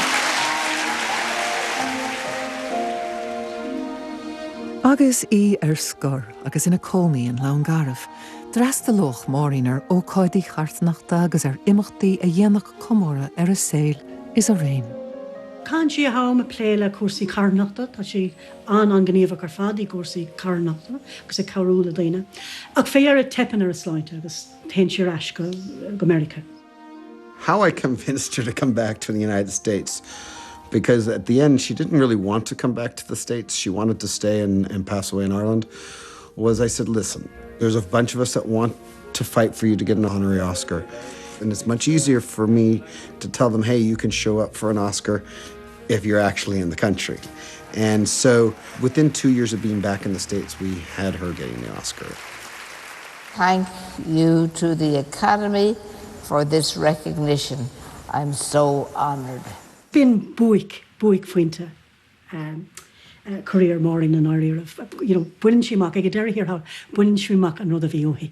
Agus í scor, agus ina cónaí an Laungaraf, dras de loch Maureenar ó cáidí chartnachta agus imachtaí a dhéanach comóra a saoil is a réim. Can she how me pléile cuasaí carnachta, tá she an gníomh ar fadaí cuasaí carnachta, agus a carúla daine. Ach féar a tepan ar a sláinte agus ten siar ais go America. How I convinced her to come back to the United States, because at the end she didn't really want to come back to the States. She wanted to stay and pass away in Ireland. Was I said, listen, there's a bunch of us that want to fight for you to get an honorary Oscar. And it's much easier for me to tell them, hey, you can show up for an Oscar if you're actually in the country. And so within 2 years of being back in the States, we had her getting the Oscar. Thank you to the Academy for this recognition. I'm so honored. Been buig fuinte career Maureen in Ireland. You know, buinn she mock, I get here how buinn she mock another VOE.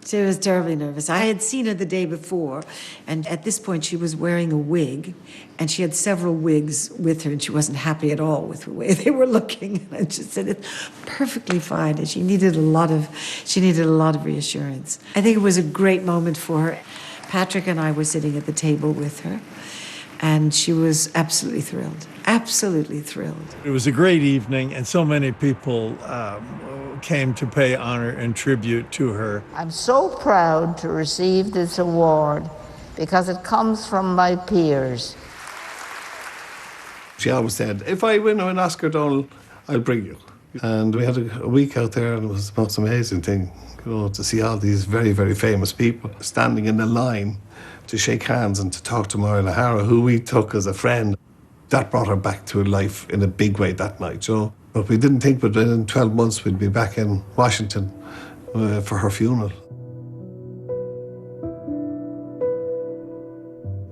She was terribly nervous. I had seen her the day before, and at this point she was wearing a wig, and she had several wigs with her, and she wasn't happy at all with the way they were looking. And she said it's perfectly fine, and she needed a lot of reassurance. I think it was a great moment for her. Patrick and I were sitting at the table with her, and she was absolutely thrilled. Absolutely thrilled. It was a great evening, and so many people came to pay honor and tribute to her. I'm so proud to receive this award because it comes from my peers. She always said, if I win an Oscar, Donald, I'll bring you. And we had a week out there, and it was the most amazing thing, you know, to see all these very, very famous people standing in the line to shake hands and to talk to Maureen O'Hara, who we took as a friend. That brought her back to life in a big way that night, you know. But we didn't think within 12 months we'd be back in Washington for her funeral.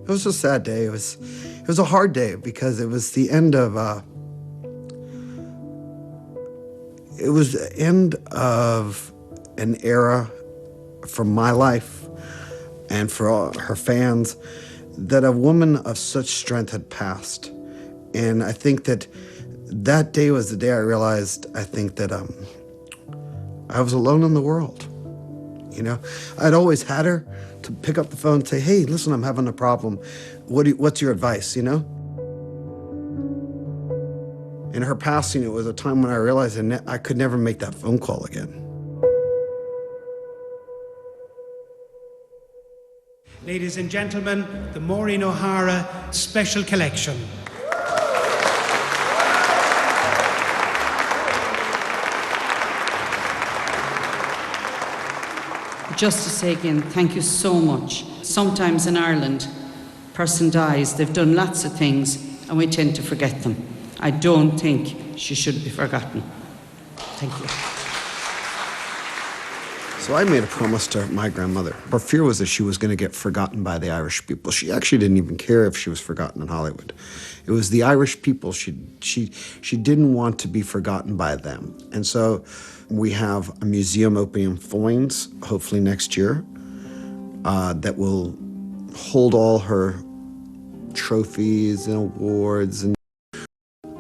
It was a sad day. It was a hard day because it was the end of an era from my life and for all her fans that a woman of such strength had passed. And I think that day was the day I realized, I think that I was alone in the world. You know, I'd always had her to pick up the phone and say, hey, listen, I'm having a problem. What's your advice, you know? In her passing, it was a time when I realized I could never make that phone call again. Ladies and gentlemen, the Maureen O'Hara Special Collection. Just to say again, thank you so much. Sometimes in Ireland, a person dies, they've done lots of things, and we tend to forget them. I don't think she should be forgotten. Thank you. So I made a promise to my grandmother. Her fear was that she was going to get forgotten by the Irish people. She actually didn't even care if she was forgotten in Hollywood. It was the Irish people. She didn't want to be forgotten by them. And so we have a museum opening in Foynes, hopefully next year, that will hold all her trophies and awards and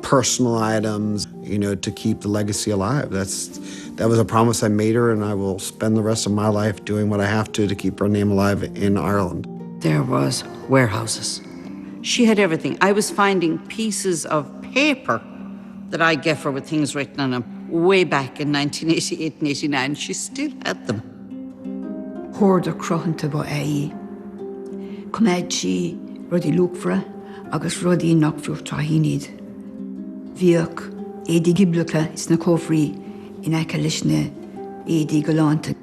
personal items, you know, to keep the legacy alive. That was a promise I made her, and I will spend the rest of my life doing what I have to keep her name alive in Ireland. There was warehouses. She had everything. I was finding pieces of paper that I gave her with things written on them way back in 1988 and 89. She still had them. Hórda crochanta ba é. Coméid si rudí lúgfra agus rudí nachfriúch trahíníd. Bhíoch édí giblacha is na cófrí in aice leis na édí galánta.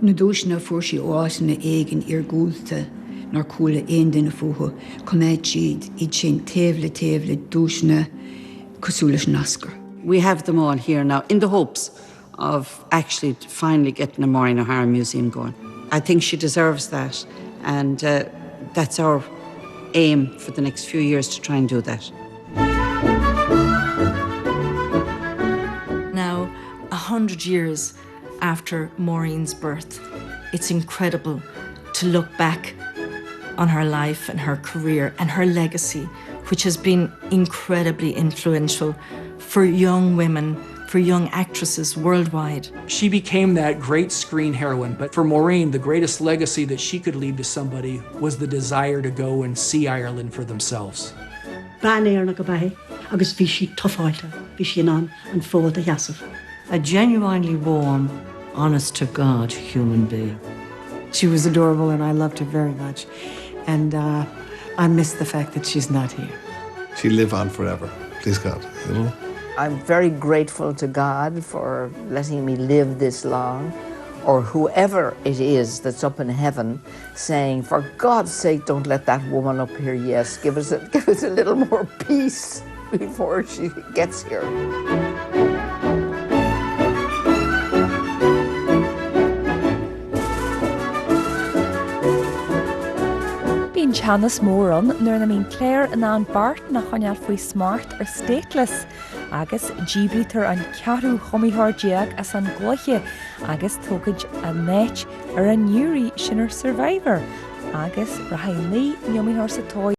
Na dúisna fuair sí óáisina éigean ar gúilta nar cúla aon duine fuatha coméid siad iad sin taobhla dúisna cosúlas nascar. We have them all here now in the hopes of actually finally getting the Maureen O'Hara Museum going. I think she deserves that, and that's our aim for the next few years to try and do that. Now, 100 years after Maureen's birth, it's incredible to look back on her life and her career and her legacy, which has been incredibly influential for young women, for young actresses worldwide. She became that great screen heroine, but for Maureen, the greatest legacy that she could leave to somebody was the desire to go and see Ireland for themselves. Banéar na go bahe, agus bhí sí tofáilte, bhí sí an fód a heasamh. A genuinely warm, honest-to-God human being. She was adorable and I loved her very much. And I miss the fact that she's not here. She'll live on forever, please God, you know? I'm very grateful to God for letting me live this long, or whoever it is that's up in heaven saying, for God's sake, don't let that woman up here, yes, give us a little more peace before she gets here. Bíonn teannas mór an nuair na mín Claire in an Bart na choineal faoi smart ar stateless, agus díbritar an cearú chomíthar déag as an gluiche, agus tógad a néit ar an Newry sinar Survivor, agus ra haon lí neomíthar sa tóid